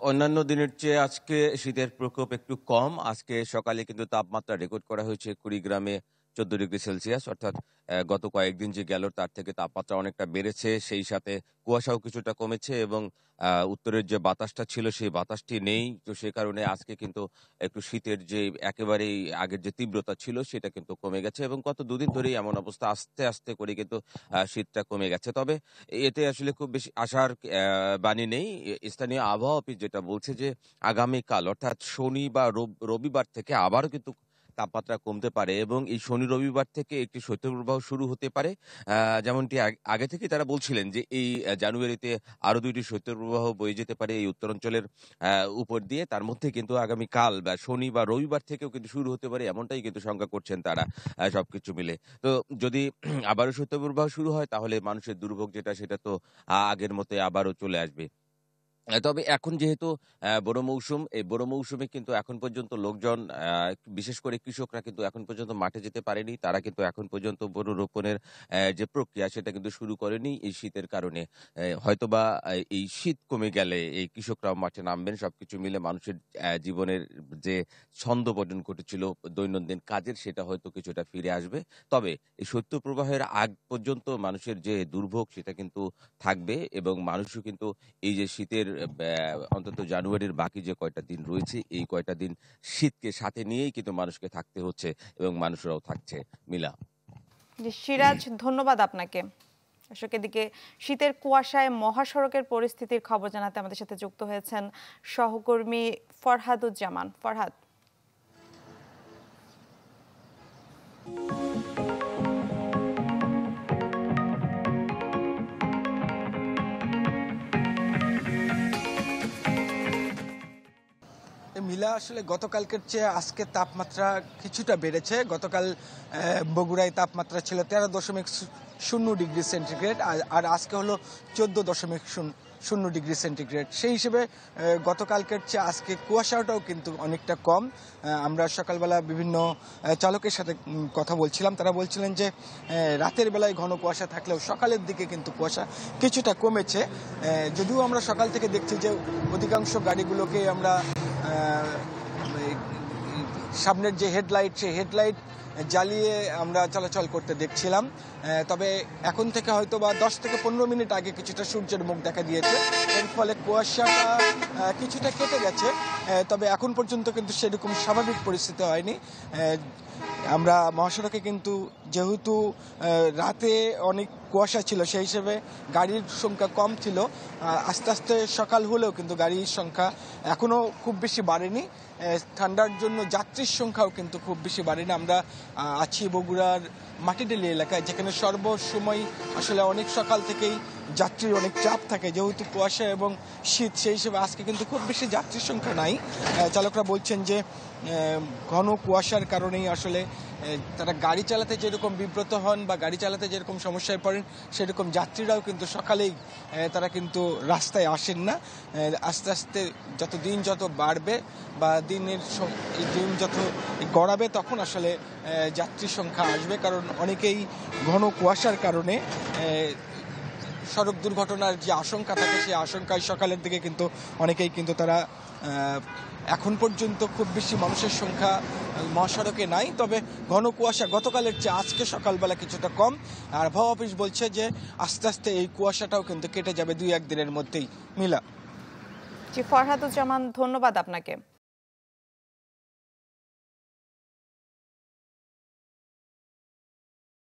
অন্যান্য দিনের চেয়ে আজকে শীতের প্রকোপ একটু কম। আজকে সকালে কিন্তু তাপমাত্রা রেকর্ড করা হয়েছে কুড়িগ্রামে ১৪ ডিগ্রি সেলসিয়াস। অর্থাৎ গত কয়েকদিন যে গেল তার থেকে তাপমাত্রা অনেকটা বেড়েছে। সেই সাথে কুয়াশাও কিছুটা কমেছে এবং উত্তরের যে বাতাসটা ছিল সেই বাতাসটি নেই। তো সে কারণে আজকে কিন্তু একটু শীতের যে একেবারেই আগের যে তীব্রতা ছিল সেটা কিন্তু কমে গেছে এবং গত ২ দিন ধরেই এমন অবস্থা। আস্তে, আস্তে করে কিন্তু শীতটা কমে গেছে। তবে এতে আসলে খুব বেশি আশার বাণী নেই। স্থানীয় আবহাওয়া অফিস যেটা বলছে যে আগামীকাল অর্থাৎ শনি বা রবিবার থেকে আবারও কিন্তু তাপমাত্রা কমতে পারে এবং এই শনি রবিবার থেকে একটি শৈত্যপ্রবাহ শুরু হতে পারে। যেমনটি আগে থেকেই তারা বলছিলেন যে এই জানুয়ারিতে আরো ২ টি শৈত্যপ্রবাহ বয়ে যেতে পারে এই উত্তরাঞ্চলের উপর দিয়ে। তার মধ্যে কিন্তু আগামীকাল বা শনি বা রবিবার থেকেও কিন্তু শুরু হতে পারে এমনটাই কিন্তু শঙ্কা করছেন তারা সবকিছু মিলে। তো যদি আবারও শৈত্যপ্রবাহ শুরু হয় তাহলে মানুষের দুর্ভোগ যেটা সেটা তো আগের মতোই আবারও চলে আসবে। তবে এখন যেহেতু বোরো মৌসুম, এই বোরো মৌসুমে কিন্তু এখন পর্যন্ত লোকজন বিশেষ করে কৃষকরা কিন্তু এখন পর্যন্ত মাঠে যেতে পারেনি। তারা কিন্তু এখন পর্যন্ত বোরো রোপণের যে প্রক্রিয়া সেটা কিন্তু শুরু করেনি এই শীতের কারণে। হয়তোবা এই শীত কমে গেলে এই কৃষকরাও মাঠে নামবেন। সবকিছু মিলে মানুষের জীবনের যে ছন্দপতন ঘটেছিল দৈনন্দিন কাজের সেটা হয়তো কিছুটা ফিরে আসবে। তবে এই শৈত্যপ্রবাহের আগ পর্যন্ত মানুষের যে দুর্ভোগ সেটা কিন্তু থাকবে এবং মানুষও কিন্তু এই যে শীতের অন্তত জানুয়ারির বাকি যে কয়টা দিন রয়েছে, এই কয়টা দিন শীতকে সাথে নিয়েই কিন্তু মানুষকে থাকতে হচ্ছে এবং মানুষরাও থাকছে। মিলা। জি সিরাজ, ধন্যবাদ আপনাকে। দর্শক, এদিকে শীতের কুয়াশায় মহাসড়কের পরিস্থিতির খবর জানাতে আমাদের সাথে যুক্ত হয়েছেন সহকর্মী ফরহাদুজ্জামান। ফরহাদ। মিলা, আসলে গতকালকের চেয়ে আজকে তাপমাত্রা কিছুটা বেড়েছে। গতকাল বগুড়ায় তাপমাত্রা ছিল 13.0 ডিগ্রি সেন্টিগ্রেড আর আজকে হলো 14.0 ডিগ্রি সেন্টিগ্রেড। সেই হিসেবে গতকালকের চেয়ে আজকে কুয়াশাটাও কিন্তু অনেকটা কম। আমরা সকালবেলা বিভিন্ন চালকের সাথে কথা বলছিলাম, তারা বলছিলেন যে রাতের বেলায় ঘন কুয়াশা থাকলেও সকালের দিকে কিন্তু কুয়াশা কিছুটা কমেছে। যদিও আমরা সকাল থেকে দেখছি যে অধিকাংশ গাড়িগুলোকে আমরা সামনের যে হেডলাইট, সেই হেডলাইট জ্বালিয়ে আমরা চলাচল করতে দেখছিলাম। তবে এখন থেকে হয়তো বা 10 থেকে 15 মিনিট আগে কিছুটা সূর্যের মুখ দেখা দিয়েছে, এর ফলে কুয়াশাটা কিছুটা কেটে গেছে। তবে এখন পর্যন্ত কিন্তু সেরকম স্বাভাবিক পরিস্থিতি হয়নি। আমরা মহাসড়কে কিন্তু যেহেতু রাতে অনেক কুয়াশা ছিল, সেই হিসেবে গাড়ির সংখ্যা কম ছিল। আস্তে আস্তে সকাল হলেও কিন্তু গাড়ির সংখ্যা এখনও খুব বেশি বাড়েনি। ঠান্ডার জন্য যাত্রীর সংখ্যাও কিন্তু খুব বেশি বাড়েনি। আমরা আছি বগুড়ার মাটিডেলি এলাকায়, যেখানে সর্বসময় আসলে অনেক সকাল থেকেই যাত্রীর অনেক চাপ থাকে যেহেতু কুয়াশা এবং শীত। সেই হিসেবে আজকে কিন্তু খুব বেশি যাত্রীর সংখ্যা নাই। চালকরা বলছেন যে ঘন কুয়াশার কারণেই আসলে তারা গাড়ি চালাতে যেরকম বিব্রত হন বা গাড়ি চালাতে যেরকম সমস্যায় পড়েন, সেরকম যাত্রীরাও কিন্তু সকালেই তারা কিন্তু রাস্তায় আসেন না। আস্তে আস্তে যত বাড়বে বা দিন যত গড়াবে তখন আসলে যাত্রীর সংখ্যা আসবে, কারণ অনেকেই ঘন কুয়াশার কারণে সড়ক দুর্ঘটনার যে আশঙ্কা থাকে সেই আশঙ্কায় সকালের দিকে কিন্তু অনেকেই কিন্তু তারা এখন পর্যন্ত খুব বেশি মানুষের সংখ্যা মহাসড়কে নাই। তবে ঘন কুয়াশা গতকালের চেয়ে আজকে সকালবেলা কিছুটা কম। আর আবহাওয়া অফিস বলছে যে আস্তে আস্তে এই কুয়াশাটাও কিন্তু কেটে যাবে 2-1 দিনের মধ্যেই। মিলা। জি ফরহাদুজ্জামান, ধন্যবাদ আপনাকে।